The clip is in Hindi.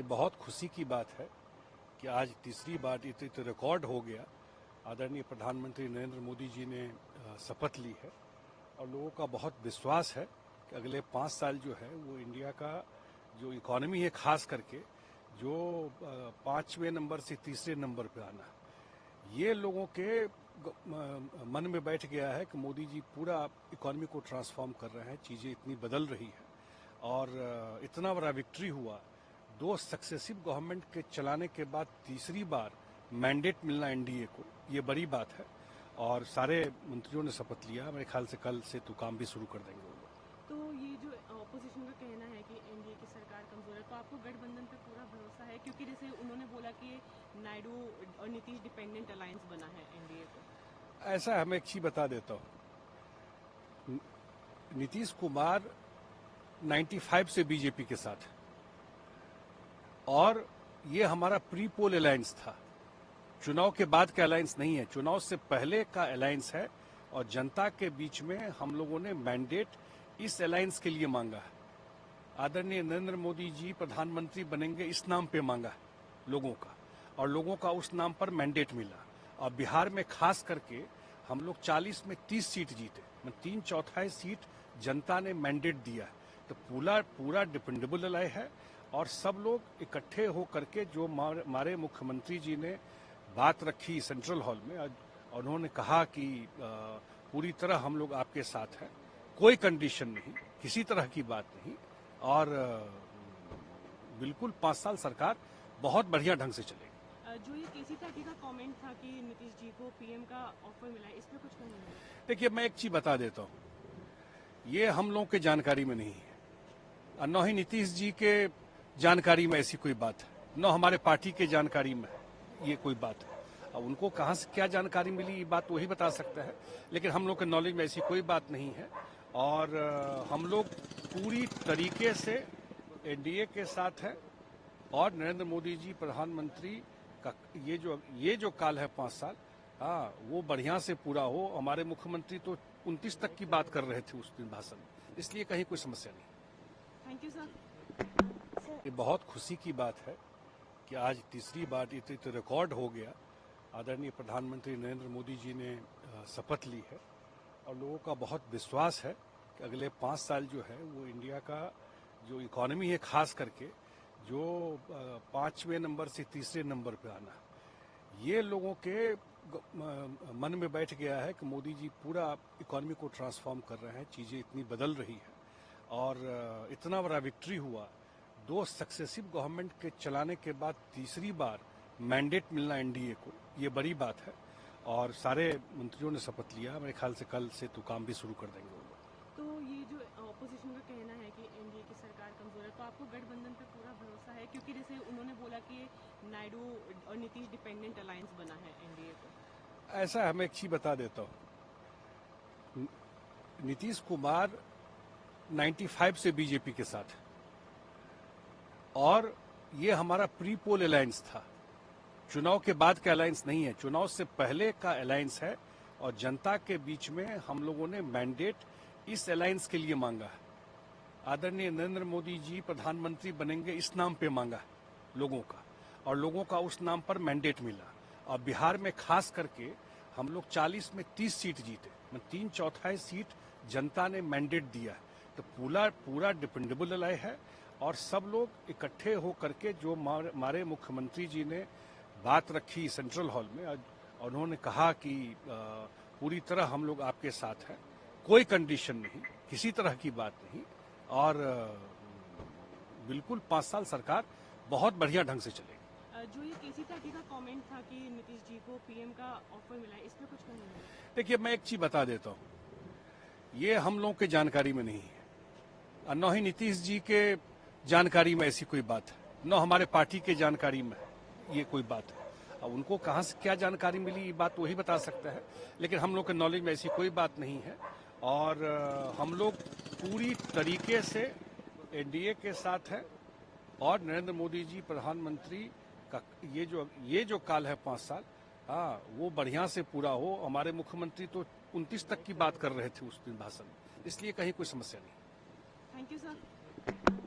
बहुत खुशी की बात है कि आज तीसरी बार ये रिकॉर्ड हो गया। आदरणीय प्रधानमंत्री नरेंद्र मोदी जी ने शपथ ली है और लोगों का बहुत विश्वास है कि अगले 5 साल जो है वो इंडिया का जो इकोनॉमी है, खास करके जो 5वें नंबर से तीसरे नंबर पे आना, ये लोगों के मन में बैठ गया है कि मोदी जी पूरा इकोनॉमी को ट्रांसफॉर्म कर रहे हैं, चीज़ें इतनी बदल रही है और इतना बड़ा विक्ट्री हुआ। 2 सक्सेसिव गवर्नमेंट के चलाने के बाद तीसरी बार मैंडेट मिलना एनडीए को, ये बड़ी बात है और सारे मंत्रियों ने शपथ लिया। मेरे ख्याल से कल से तो काम भी शुरू कर देंगे वो लोग। तो ये जो ऑपोजिशन का कहना है कि एनडीए की सरकार कमजोर है, तो आपको गठबंधन पर पूरा भरोसा है? क्योंकि जैसे उन्होंने बोला कि नायडू और नीतीश डिपेंडेंट अलायंस बना है एनडीए को। ऐसा हमें एक चीज बता देता हूँ, नीतीश कुमार 95 से बीजेपी के साथ है और ये हमारा प्री पोल अलायंस था, चुनाव के बाद का अलायंस नहीं है, चुनाव से पहले का अलायंस है और जनता के बीच में हम लोगों ने मैंडेट इस अलायंस के लिए मांगा है। आदरणीय नरेंद्र मोदी जी प्रधानमंत्री बनेंगे इस नाम पे मांगा है लोगों का, और लोगों का उस नाम पर मैंडेट मिला। और बिहार में खास करके हम लोग 40 में 30 सीट जीते, 3/4 सीट जनता ने मैंडेट दिया है। तो पूरा डिपेंडेबल अलाय है और सब लोग इकट्ठे होकर के जो हमारे मुख्यमंत्री जी ने बात रखी सेंट्रल हॉल में, और उन्होंने कहा कि पूरी तरह हम लोग आपके साथ हैं, कोई कंडीशन नहीं, किसी तरह की बात नहीं, और बिल्कुल 5 साल सरकार बहुत बढ़िया ढंग से चलेगी। जो ये केसी त्यागी का कमेंट था कि नीतीश जी को पीएम का ऑफर मिला है, इस पे कुछ कहना है? देखिए, मैं एक चीज बता देता हूँ, ये हम लोगों के जानकारी में नहीं है और न ही नीतीश जी के जानकारी में ऐसी कोई बात है, न हमारे पार्टी के जानकारी में ये कोई बात है। अब उनको कहाँ से क्या जानकारी मिली, ये बात वही बता सकता है, लेकिन हम लोग के नॉलेज में ऐसी कोई बात नहीं है और हम लोग पूरी तरीके से एनडीए के साथ हैं और नरेंद्र मोदी जी प्रधानमंत्री का ये जो काल है 5 साल, हाँ, वो बढ़िया से पूरा हो। हमारे मुख्यमंत्री तो 29 तक की बात कर रहे थे उस दिन भाषण में, इसलिए कहीं कोई समस्या नहीं। Thank you sir. ये बहुत खुशी की बात है कि आज तीसरी बार ये रिकॉर्ड हो गया। आदरणीय प्रधानमंत्री नरेंद्र मोदी जी ने शपथ ली है और लोगों का बहुत विश्वास है कि अगले 5 साल जो है वो इंडिया का जो इकोनॉमी है, खास करके जो 5वें नंबर से तीसरे नंबर पे आना, ये लोगों के मन में बैठ गया है कि मोदी जी पूरा इकोनॉमी को ट्रांसफॉर्म कर रहे हैं, चीज़ें इतनी बदल रही है और इतना बड़ा विक्ट्री हुआ। 2 सक्सेसिव गवर्नमेंट के चलाने के बाद तीसरी बार मैंडेट मिलना एनडीए को, ये बड़ी बात है और सारे मंत्रियों ने शपथ लिया। मेरे ख्याल से कल से तो काम भी शुरू कर देंगे वो लोग। तो ये जो ऑपोजिशन का कहना है कि एनडीए की सरकार कमजोर है, तो आपको गठबंधन पर पूरा भरोसा है? क्योंकि जैसे उन्होंने बोला कि नायडू और नीतीश डिपेंडेंट अलायंस बना है एनडीए को। ऐसा हमें एक चीज बता देता हूँ, नीतीश कुमार 95 से बीजेपी के साथ है और ये हमारा प्री पोल अलायंस था, चुनाव के बाद का अलायंस नहीं है, चुनाव से पहले का अलायंस है और जनता के बीच में हम लोगों ने मैंडेट इस अलायंस के लिए मांगा है। आदरणीय नरेंद्र मोदी जी प्रधानमंत्री बनेंगे इस नाम पे मांगा है लोगों का, और लोगों का उस नाम पर मैंडेट मिला। और बिहार में खास करके हम लोग 40 में 30 सीट जीते, 3/4 सीट जनता ने मैंडेट दिया है। तो पूरा डिपेंडेबल अलाय है और सब लोग इकट्ठे होकर के जो हमारे मुख्यमंत्री जी ने बात रखी सेंट्रल हॉल में, और उन्होंने कहा कि पूरी तरह हम लोग आपके साथ हैं, कोई कंडीशन नहीं, किसी तरह की बात नहीं, और बिल्कुल 5 साल सरकार बहुत बढ़िया ढंग से चलेगी। जो ये केसी त्यागी का कमेंट था कि नीतीश जी को पीएम का ऑफर मिला है, इस पे कुछ कहना है? देखिए, मैं एक चीज बता देता हूँ, ये हम लोगों के जानकारी में नहीं है और न ही नीतीश जी के जानकारी में ऐसी कोई बात है, न हमारे पार्टी के जानकारी में ये कोई बात है। अब उनको कहाँ से क्या जानकारी मिली, ये बात वही बता सकता है, लेकिन हम लोग के नॉलेज में ऐसी कोई बात नहीं है और हम लोग पूरी तरीके से एनडीए के साथ हैं और नरेंद्र मोदी जी प्रधानमंत्री का ये जो काल है 5 साल, हाँ, वो बढ़िया से पूरा हो। हमारे मुख्यमंत्री तो 29 तक की बात कर रहे थे उस दिन भाषण में, इसलिए कहीं कोई समस्या नहीं। Thank you sir.